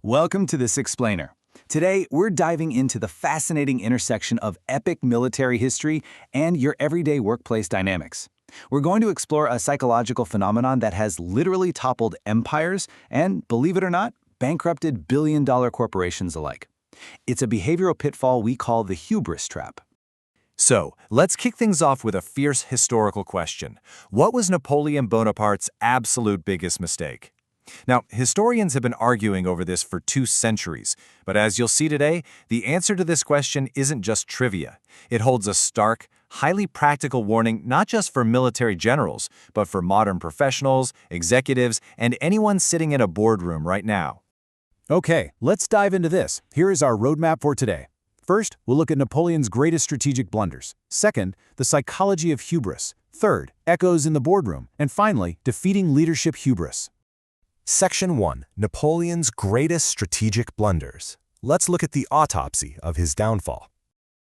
Welcome to This Explainer. Today, we're diving into the fascinating intersection of epic military history and your everyday workplace dynamics. We're going to explore a psychological phenomenon that has literally toppled empires and, believe it or not, bankrupted billion-dollar corporations alike. It's a behavioral pitfall we call the hubris trap. So, let's kick things off with a fierce historical question. What was Napoleon Bonaparte's absolute biggest mistake? Now, historians have been arguing over this for 2 centuries, but as you'll see today, the answer to this question isn't just trivia. It holds a stark, highly practical warning not just for military generals, but for modern professionals, executives, and anyone sitting in a boardroom right now. Okay, let's dive into this. Here is our roadmap for today. First, we'll look at Napoleon's greatest strategic blunders. Second, the psychology of hubris. Third, echoes in the boardroom. And finally, defeating leadership hubris. Section 1. Napoleon's greatest strategic blunders. Let's look at the autopsy of his downfall.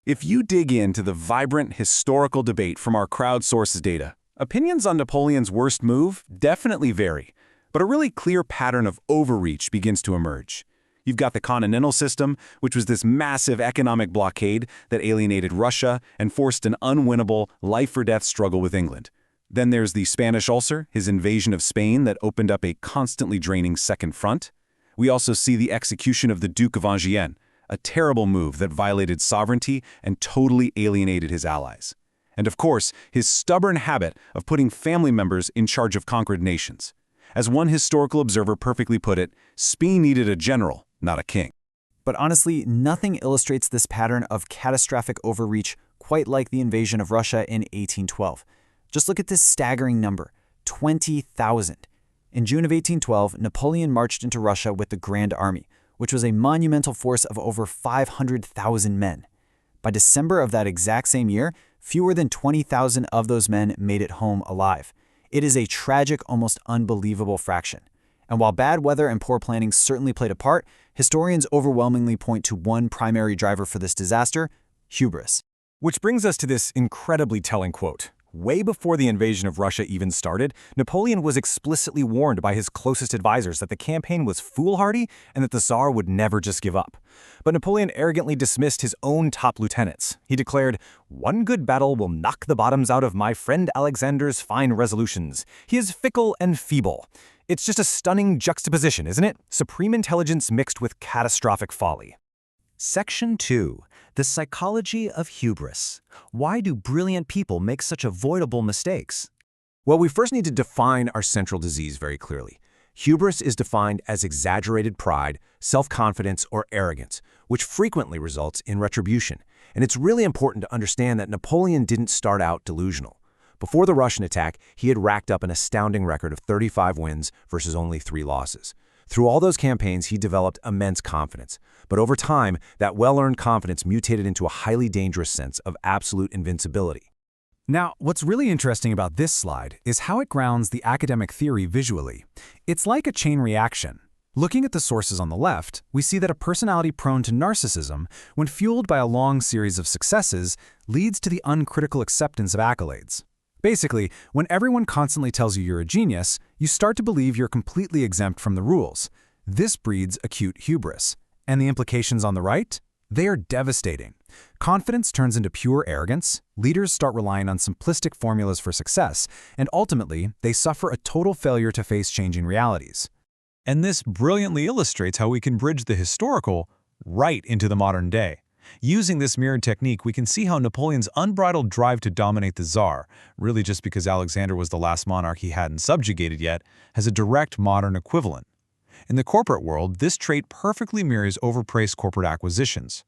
If you dig into the vibrant historical debate from our crowdsourced data, opinions on Napoleon's worst move definitely vary, but a really clear pattern of overreach begins to emerge. You've got the Continental System, which was this massive economic blockade that alienated Russia and forced an unwinnable, life-or-death struggle with England. Then there's the Spanish ulcer, his invasion of Spain that opened up a constantly draining second front. We also see the execution of the Duke of Enghien, a terrible move that violated sovereignty and totally alienated his allies. And of course, his stubborn habit of putting family members in charge of conquered nations. As one historical observer perfectly put it, Spain needed a general, not a king. But honestly, nothing illustrates this pattern of catastrophic overreach quite like the invasion of Russia in 1812. Just look at this staggering number, 20,000. In June of 1812, Napoleon marched into Russia with the Grand Army, which was a monumental force of over 500,000 men. By December of that exact same year, fewer than 20,000 of those men made it home alive. It is a tragic, almost unbelievable fraction. And while bad weather and poor planning certainly played a part, historians overwhelmingly point to one primary driver for this disaster: hubris. Which brings us to this incredibly telling quote. Way before the invasion of Russia even started, Napoleon was explicitly warned by his closest advisors that the campaign was foolhardy and that the Tsar would never just give up. But Napoleon arrogantly dismissed his own top lieutenants. He declared, "One good battle will knock the bottoms out of my friend Alexander's fine resolutions. He is fickle and feeble." It's just a stunning juxtaposition, isn't it? Supreme intelligence mixed with catastrophic folly. Section 2. The psychology of hubris. Why do brilliant people make such avoidable mistakes? Well, we first need to define our central disease very clearly. Hubris is defined as exaggerated pride, self-confidence, or arrogance, which frequently results in retribution. And it's really important to understand that Napoleon didn't start out delusional. Before the Russian attack, he had racked up an astounding record of 35 wins versus only 3 losses. Through all those campaigns, he developed immense confidence. But over time, that well-earned confidence mutated into a highly dangerous sense of absolute invincibility. Now, what's really interesting about this slide is how it grounds the academic theory visually. It's like a chain reaction. Looking at the sources on the left, we see that a personality prone to narcissism, when fueled by a long series of successes, leads to the uncritical acceptance of accolades. Basically, when everyone constantly tells you you're a genius, you start to believe you're completely exempt from the rules. This breeds acute hubris. And the implications on the right? They are devastating. Confidence turns into pure arrogance, leaders start relying on simplistic formulas for success, and ultimately, they suffer a total failure to face changing realities. And this brilliantly illustrates how we can bridge the historical right into the modern day. Using this mirrored technique, we can see how Napoleon's unbridled drive to dominate the Tsar, really just because Alexander was the last monarch he hadn't subjugated yet, has a direct modern equivalent. In the corporate world, this trait perfectly mirrors overpriced corporate acquisitions.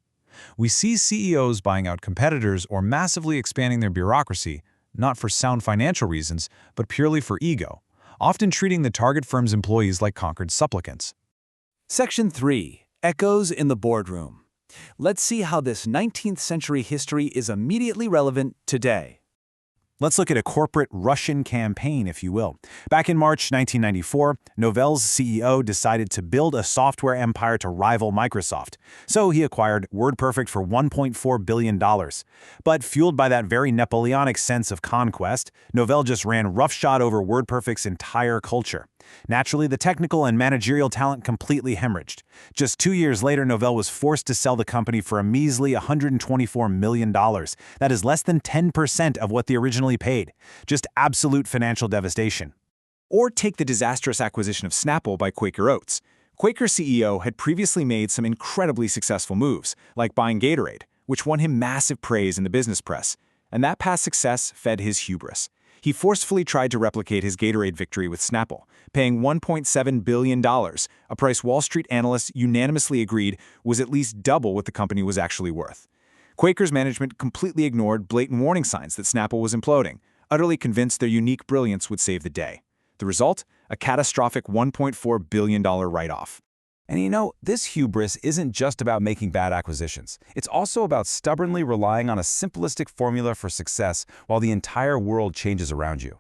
We see CEOs buying out competitors or massively expanding their bureaucracy, not for sound financial reasons, but purely for ego, often treating the target firm's employees like conquered supplicants. Section 3. Echoes in the boardroom. Let's see how this 19th century history is immediately relevant today. Let's look at a corporate Russian campaign, if you will. Back in March 1994, Novell's CEO decided to build a software empire to rival Microsoft. So he acquired WordPerfect for $1.4 billion. But fueled by that very Napoleonic sense of conquest, Novell just ran roughshod over WordPerfect's entire culture. Naturally, the technical and managerial talent completely hemorrhaged. Just 2 years later, Novell was forced to sell the company for a measly $124 million. That is less than 10% of what they originally paid. Just absolute financial devastation. Or take the disastrous acquisition of Snapple by Quaker Oats. Quaker CEO had previously made some incredibly successful moves, like buying Gatorade, which won him massive praise in the business press. And that past success fed his hubris. He forcefully tried to replicate his Gatorade victory with Snapple, paying $1.7 billion, a price Wall Street analysts unanimously agreed was at least double what the company was actually worth. Quaker's management completely ignored blatant warning signs that Snapple was imploding, utterly convinced their unique brilliance would save the day. The result? A catastrophic $1.4 billion write-off. And you know, this hubris isn't just about making bad acquisitions. It's also about stubbornly relying on a simplistic formula for success while the entire world changes around you.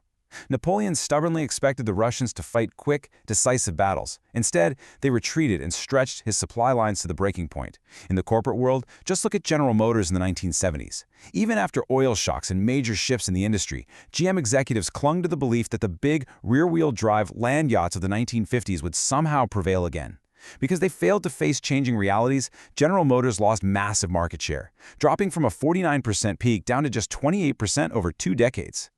Napoleon stubbornly expected the Russians to fight quick, decisive battles. Instead, they retreated and stretched his supply lines to the breaking point. In the corporate world, just look at General Motors in the 1970s. Even after oil shocks and major shifts in the industry, GM executives clung to the belief that the big, rear-wheel drive land yachts of the 1950s would somehow prevail again. Because they failed to face changing realities, General Motors lost massive market share, dropping from a 49% peak down to just 28% over 2 decades.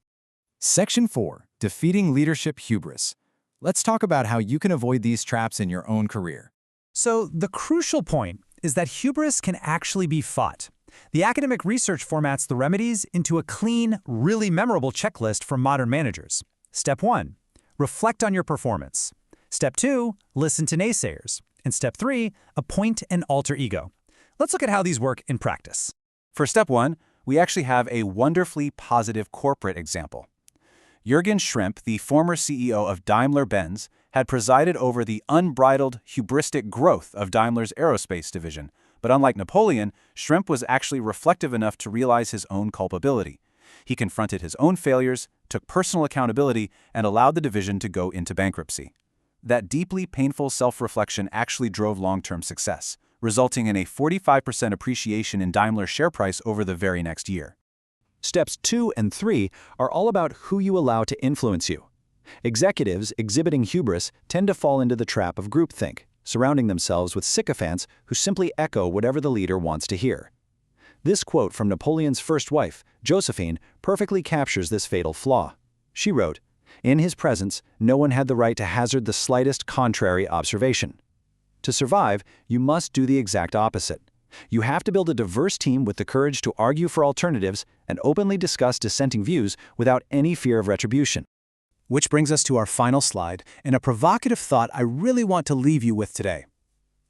Section 4. Defeating Leadership Hubris. Let's talk about how you can avoid these traps in your own career. So, the crucial point is that hubris can actually be fought. The academic research formats the remedies into a clean, really memorable checklist for modern managers. Step 1. Reflect on your performance. Step 2. Listen to naysayers. And Step 3. Appoint an alter ego. Let's look at how these work in practice. For Step 1, we actually have a wonderfully positive corporate example. Jürgen Schrimp, the former CEO of Daimler-Benz, had presided over the unbridled, hubristic growth of Daimler's aerospace division. But unlike Napoleon, Schrimp was actually reflective enough to realize his own culpability. He confronted his own failures, took personal accountability, and allowed the division to go into bankruptcy. That deeply painful self-reflection actually drove long-term success, resulting in a 45% appreciation in Daimler's share price over the very next year. Steps 2 and 3 are all about who you allow to influence you. Executives exhibiting hubris tend to fall into the trap of groupthink, surrounding themselves with sycophants who simply echo whatever the leader wants to hear. This quote from Napoleon's first wife, Josephine, perfectly captures this fatal flaw. She wrote, "In his presence, no one had the right to hazard the slightest contrary observation." To survive, you must do the exact opposite. You have to build a diverse team with the courage to argue for alternatives and openly discuss dissenting views without any fear of retribution. Which brings us to our final slide and a provocative thought I really want to leave you with today.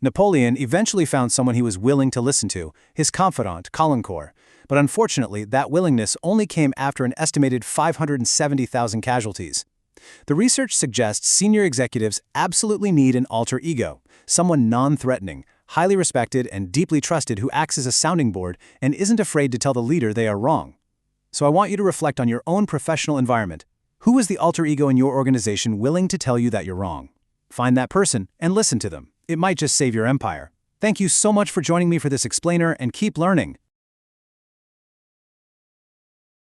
Napoleon eventually found someone he was willing to listen to, his confidant, Caulaincourt. But unfortunately, that willingness only came after an estimated 570,000 casualties. The research suggests senior executives absolutely need an alter ego, someone non-threatening, highly respected and deeply trusted who acts as a sounding board and isn't afraid to tell the leader they are wrong. So I want you to reflect on your own professional environment. Who is the alter ego in your organization willing to tell you that you're wrong? Find that person and listen to them. It might just save your empire. Thank you so much for joining me for this explainer and keep learning.